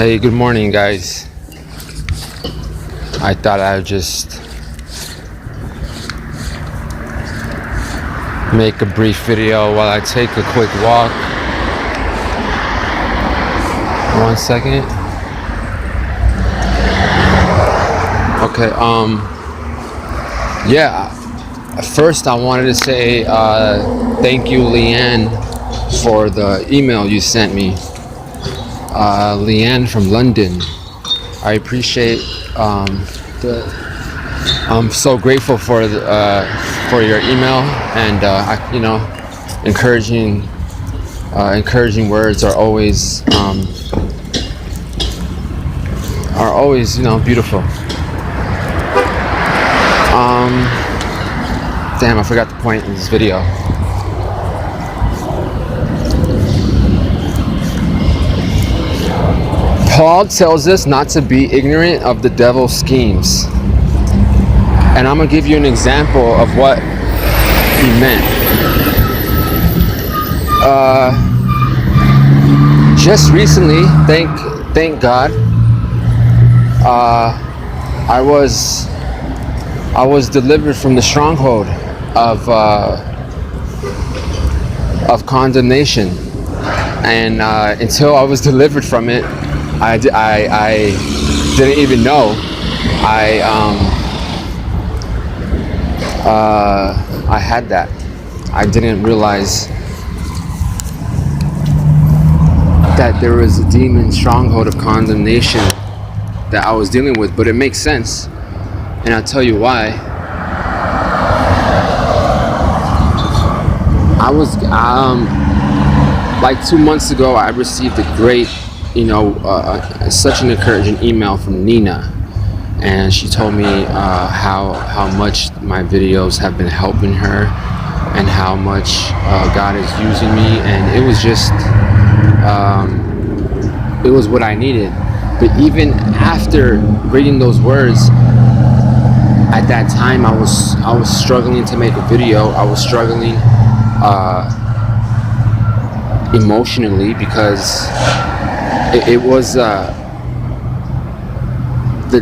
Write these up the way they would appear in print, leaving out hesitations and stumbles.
Hey, good morning, guys. I thought I would just make a brief video while I take a quick walk. 1 second. Okay, first I wanted to say thank you, Leanne, for the email you sent me. Leanne from London. I appreciate I'm so grateful for your email, and encouraging words are always beautiful. Damn, I forgot the point in this video. Paul tells us not to be ignorant of the devil's schemes. And I'm going to give you an example of what he meant. Just recently, thank God, I was delivered from the stronghold of condemnation. And until I was delivered from it, I didn't even know I had that. I didn't realize that there was a demon stronghold of condemnation that I was dealing with, but it makes sense, and I'll tell you why. I was like 2 months ago, I received a great such an encouraging email from Nina, and she told me how much my videos have been helping her and how much God is using me, and it was just it was what I needed. But even after reading those words, at that time I was struggling to make a video. I was struggling emotionally, because it was the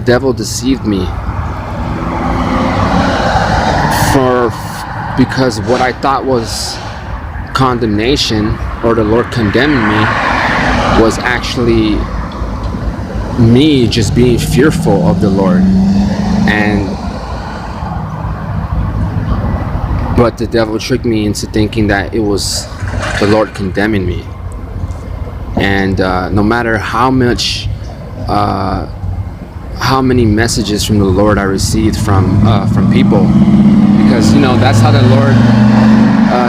devil deceived me because what I thought was condemnation, or the Lord condemning me, was actually me just being fearful of the Lord. But the devil tricked me into thinking that it was the Lord condemning me. And no matter how many messages from the Lord I received from people, because that's how the Lord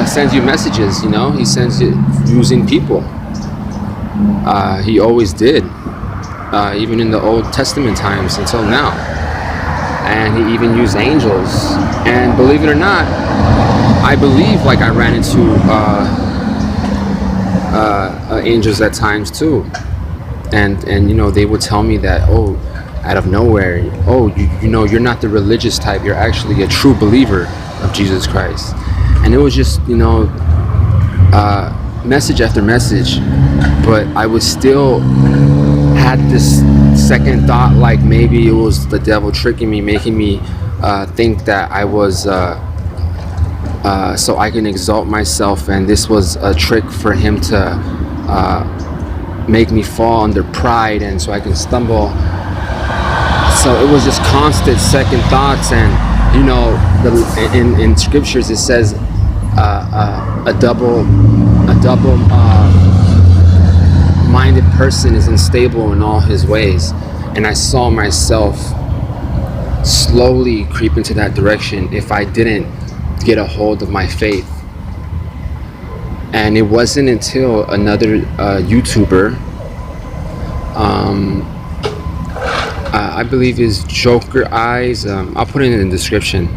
sends you messages. He sends it using people. He always did, even in the Old Testament times until now. And he even used angels. And believe it or not, I believe like I ran into angels at times too, and they would tell me that, out of nowhere, you're not the religious type, you're actually a true believer of Jesus Christ. And it was just message after message, but I was still had this second thought, like maybe it was the devil tricking me, making me think that I was so I can exalt myself, and this was a trick for him to make me fall under pride, and so I can stumble. So it was just constant second thoughts. And in scriptures it says a double minded person is unstable in all his ways. And I saw myself slowly creep into that direction if I didn't get a hold of my faith. And it wasn't until another YouTuber, I believe is Joker Eyes, I'll put it in the description,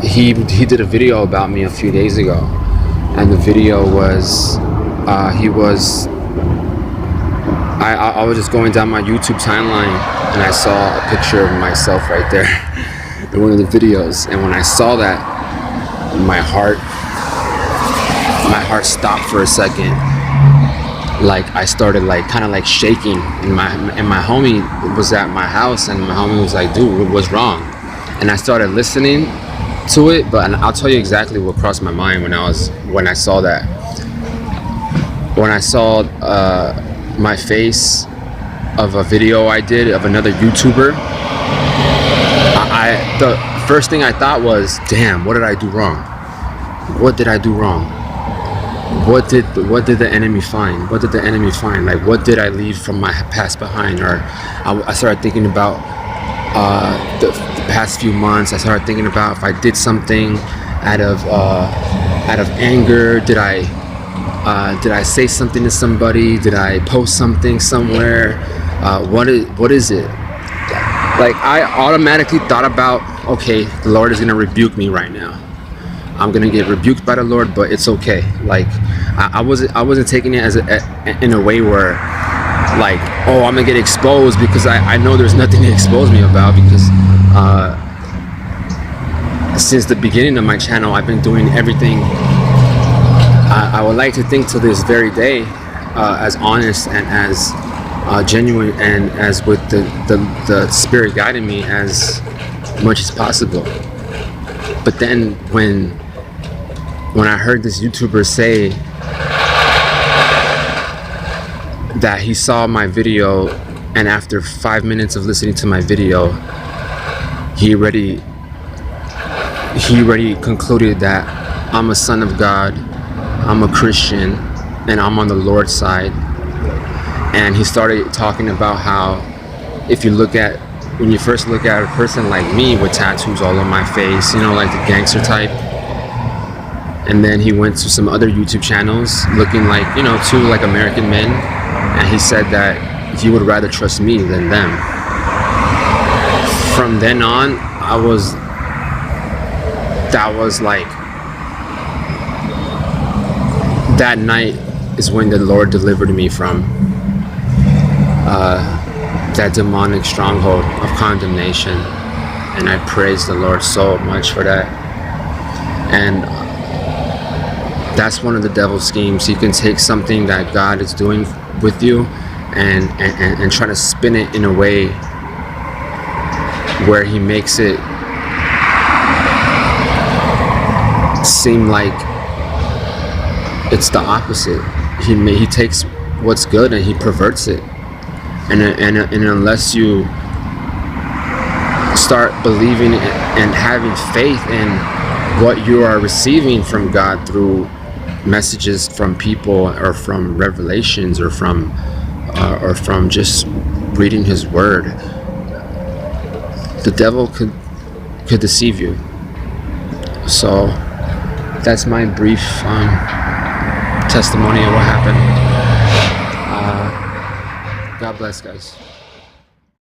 he did a video about me a few days ago. And the video was I was just going down my YouTube timeline, and I saw a picture of myself right there in one of the videos. And when I saw that, my heart stopped for a second, like I started like kind of like shaking, and my homie was at my house, and my homie was like, dude, what's wrong? And I started listening to it, but I'll tell you exactly what crossed my mind when I saw that. When I saw my face of a video I did of another YouTuber, the first thing I thought was, damn, what did I do wrong? What did I do wrong? What did the enemy find? What did the enemy find? Like, what did I leave from my past behind? Or I started thinking about the past few months. I started thinking about if I did something out of anger. Did I say something to somebody? Did I post something somewhere? What is it? Like, I automatically thought about, okay, the Lord is gonna rebuke me right now. I'm gonna get rebuked by the Lord, but it's okay. Like, I wasn't taking it as in a way where, like, oh, I'm gonna get exposed, because I know there's nothing to expose me about, because since the beginning of my channel, I've been doing everything I would like to think to this very day, as honest and as genuine, and as with the Spirit guiding me as much as possible. But then when I heard this YouTuber say that he saw my video, and after 5 minutes of listening to my video, he already concluded that I'm a son of God, I'm a Christian, and I'm on the Lord's side. And he started talking about how, when you first look at a person like me with tattoos all on my face, you know, like the gangster type, and then he went to some other YouTube channels looking like, you know, two like American men, and he said that he would rather trust me than them. From then on, that night is when the Lord delivered me from that demonic stronghold of condemnation, and I praise the Lord so much for that. And that's one of the devil's schemes. He can take something that God is doing with you and try to spin it in a way where he makes it seem like it's the opposite. He takes what's good and he perverts it, and unless you start believing and having faith in what you are receiving from God through messages from people, or from revelations, or from just reading his word, the devil could deceive you. So that's my brief testimony of what happened. God bless, guys.